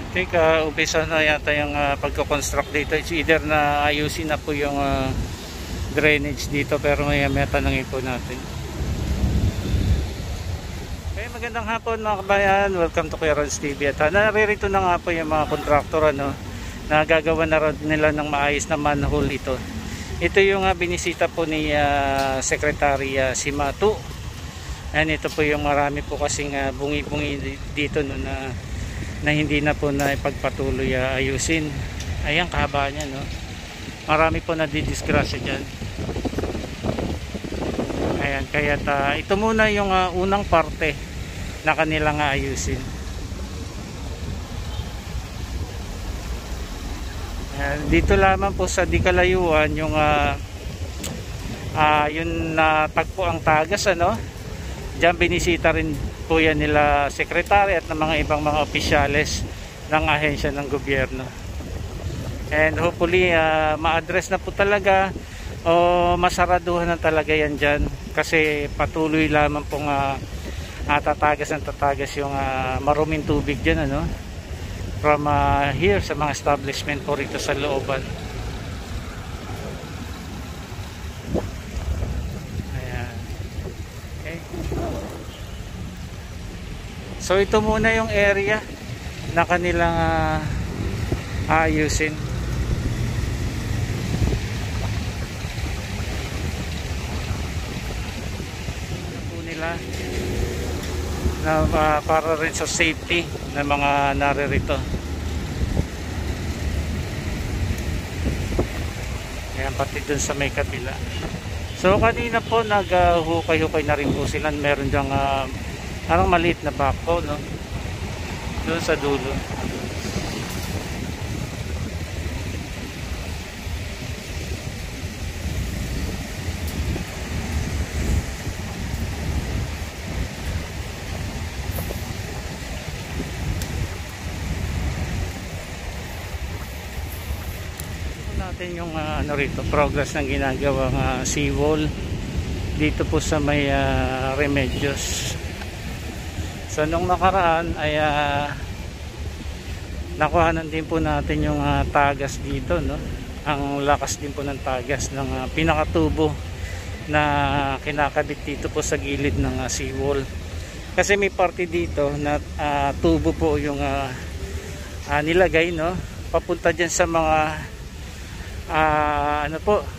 think umpisa na yata yung pagko-construct dito. It's either na ayusin na po yung drainage dito, pero may tanongin po natin. Okay, magandang hapon mga kabayan, welcome to Kuya Rons TV. At naririto na nga po yung mga kontraktor na gagawa na rin nila ng maayos na manhole ito. Ito yung binisita po ni Secretary Simatu. And ito po yung marami po kasing bungi-bungi dito na hindi na po na ipagpatuloy ayusin. Ayan, kahaba niya, no? Marami po nadidisgrasya dyan. Ayan, kaya ito muna yung unang parte na kanilang ayusin. Ayan, dito lamang po sa di kalayuan yung tagpo ang Tagas, ano? Diyan binisita rin po yan nila sekretary at ng mga ibang mga opisyales ng ahensya ng gobyerno. And hopefully ma-address na po talaga o masaraduhan na talaga yan dyan, kasi patuloy lamang pong tatagas yung maruming tubig dyan, ano? From here sa mga establishment po rito sa looban. So ito muna yung area na kanilang ayusin. Ito po nila na para rin sa safety ng mga naririto. Ayan, pati dun sa may kabila. So kanina po naghukay-hukay na rin po sila. Meron dyang parang maliit na backhoe, no? Doon sa dulo. Natin yung rito, progress ng ginagawang seawall dito po sa may Remedios. So nung nakaraan ay nakuhanan din po natin yung tagas dito, no? Ang lakas din po ng tagas ng pinakatubo na kinakabit dito po sa gilid ng seawall. Kasi may parte dito na tubo po yung nilagay, no? Papunta dyan sa mga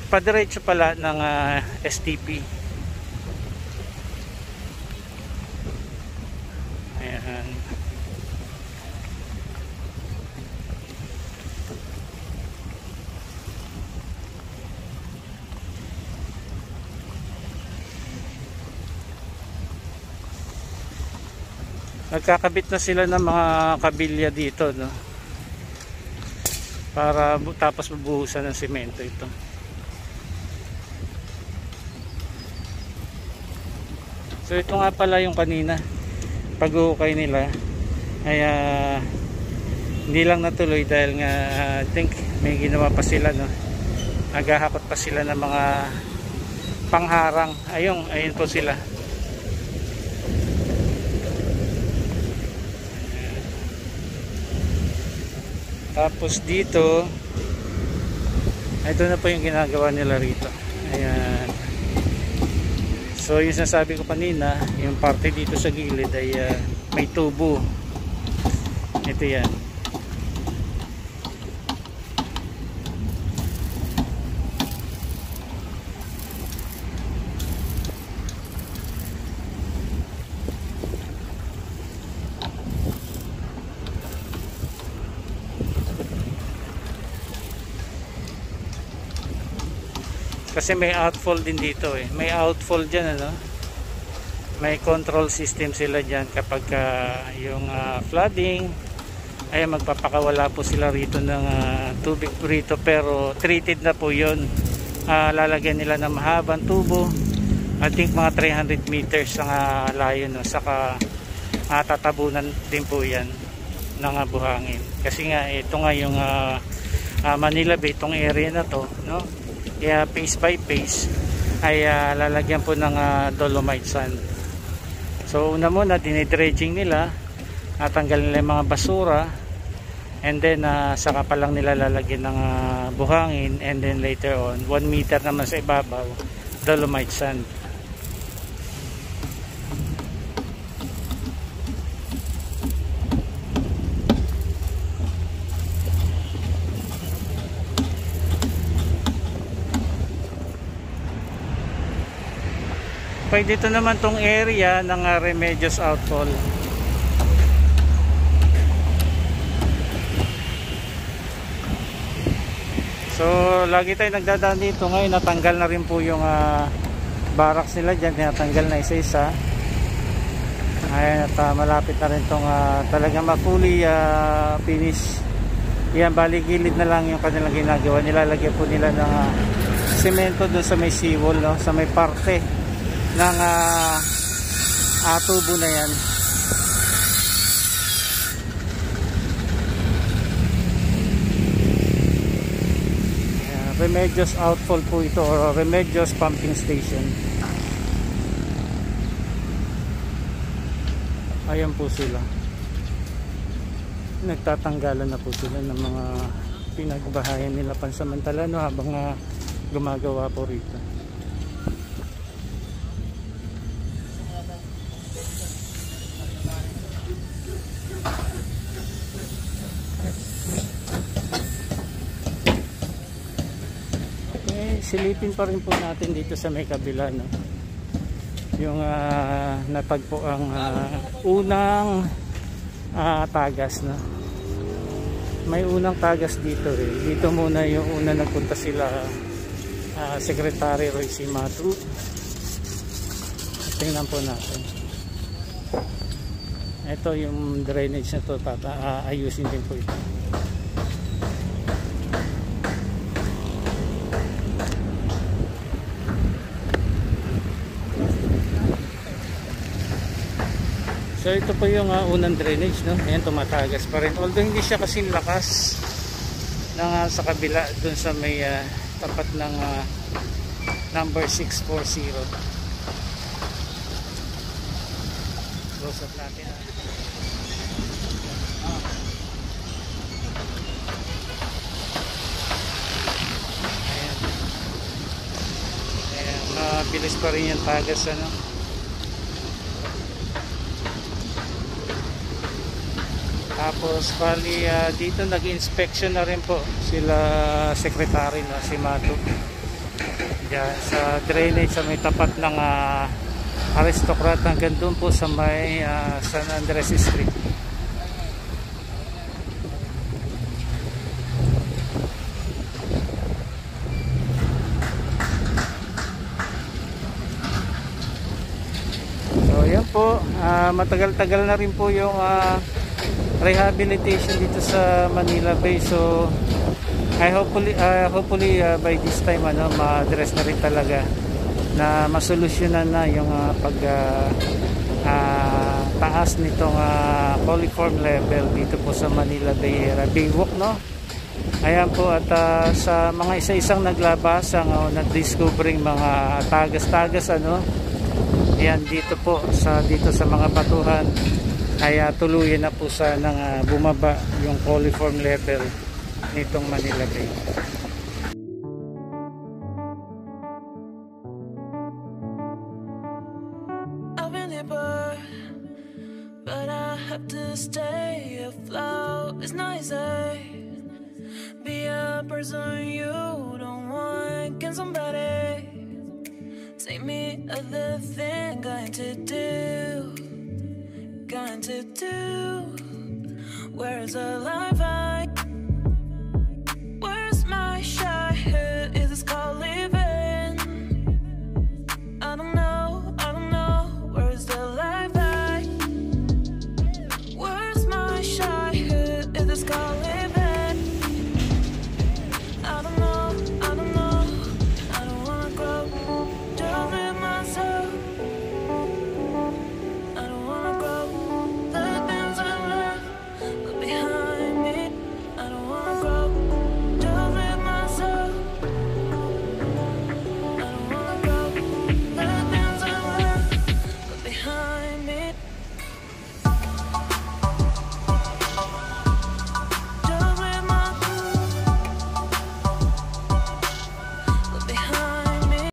padiretso pala ng STP. Ayan. Nagkakabit na sila ng mga kabilya dito, no? Para tapos mabuhusan ng semento ito. So ito nga pala yung kanina pag-uhukay nila ay hindi lang natuloy dahil nga I think may ginawa pa sila, no? Naghahakot pa sila ng mga pangharang. Ayun po sila. Tapos dito ito na po yung ginagawa nila rito. Ayan. So yung sinasabi ko kanina, yung parte dito sa gilid ay may tubo. Ito yan. Kasi may outfall din dito, eh. May outfall dyan, ano? May control system sila dyan kapag yung flooding ay magpapakawala po sila rito ng tubig rito, pero treated na po yun. Lalagyan nila ng mahabang tubo. I think mga 300 meters ang layo, no? Saka tatabunan din po yan ng buhangin. Kasi nga ito nga yung Manila Bay, itong area na to, no? Kaya phase by phase ay lalagyan po ng dolomite sand. So una muna dinidredging nila, natanggal nila yung mga basura and then saka pa lang nila lalagyan ng buhangin, and then later on 1 meter naman sa ibabaw dolomite sand. Pwede dito naman tong area ng Remedios Outfall. So lagi tayo nagdadaan dito. Ngayon natanggal na rin po yung barracks nila dyan. Tinatanggal na isa-isa. Ayan, at malapit na rin itong talagang ma-fully finish. Yan, bali gilid na lang yung kanilang ginagawa. Nilalagyan po nila ng semento doon sa may seawall, no? Sa may parte ng tubo na yan. Remedios Outfall po ito, or Remedios Pumping Station. Ayan po sila, nagtatanggalan na po sila ng mga pinagbahayan nila pansamantala, no, habang gumagawa po rito. Silipin pa rin po natin dito sa may kabila, no? Yung natagpo ang unang tagas, no? May unang tagas dito eh. Dito muna yung una nagpunta sila, Secretary Royce Matu. Tingnan po natin. Ito yung drainage na to, ayusin din po ito. So ito po yung unang drainage, no? Ayan, tumatagas pa rin. Although hindi siya kasing lakas ng sa kabila dun sa may tapat ng number 640. Close up natin. Ayan. Ayan, mabilis pa rin yung tagas, ano? Tapos bali dito nag-inspection na rin po sila secretary na si Mato. Diyan sa drainage sa may tapat ng Aristocrat hanggang doon po sa may San Andres Street. So yan po, matagal-tagal na rin po yung rehabilitation dito sa Manila Bay. So hopefully by this time ma-address na rin talaga, na masolusyonan na yung taas nitong coliform level dito po sa Manila Bay area, Baywalk, no? Ayan po, at sa mga isa-isang naglabas ang na-discovering mga tagas-tagas, ano? Ayan, dito po dito sa mga batuhan ay tuluyan na po sanang bumaba yung coliform level nitong Manila Bay. I've been here but I have to stay afloat. It's not easy. Be a person you don't want. Can somebody take me other thing going to do? Going to do? Where's the life? Where's my shot? Is this called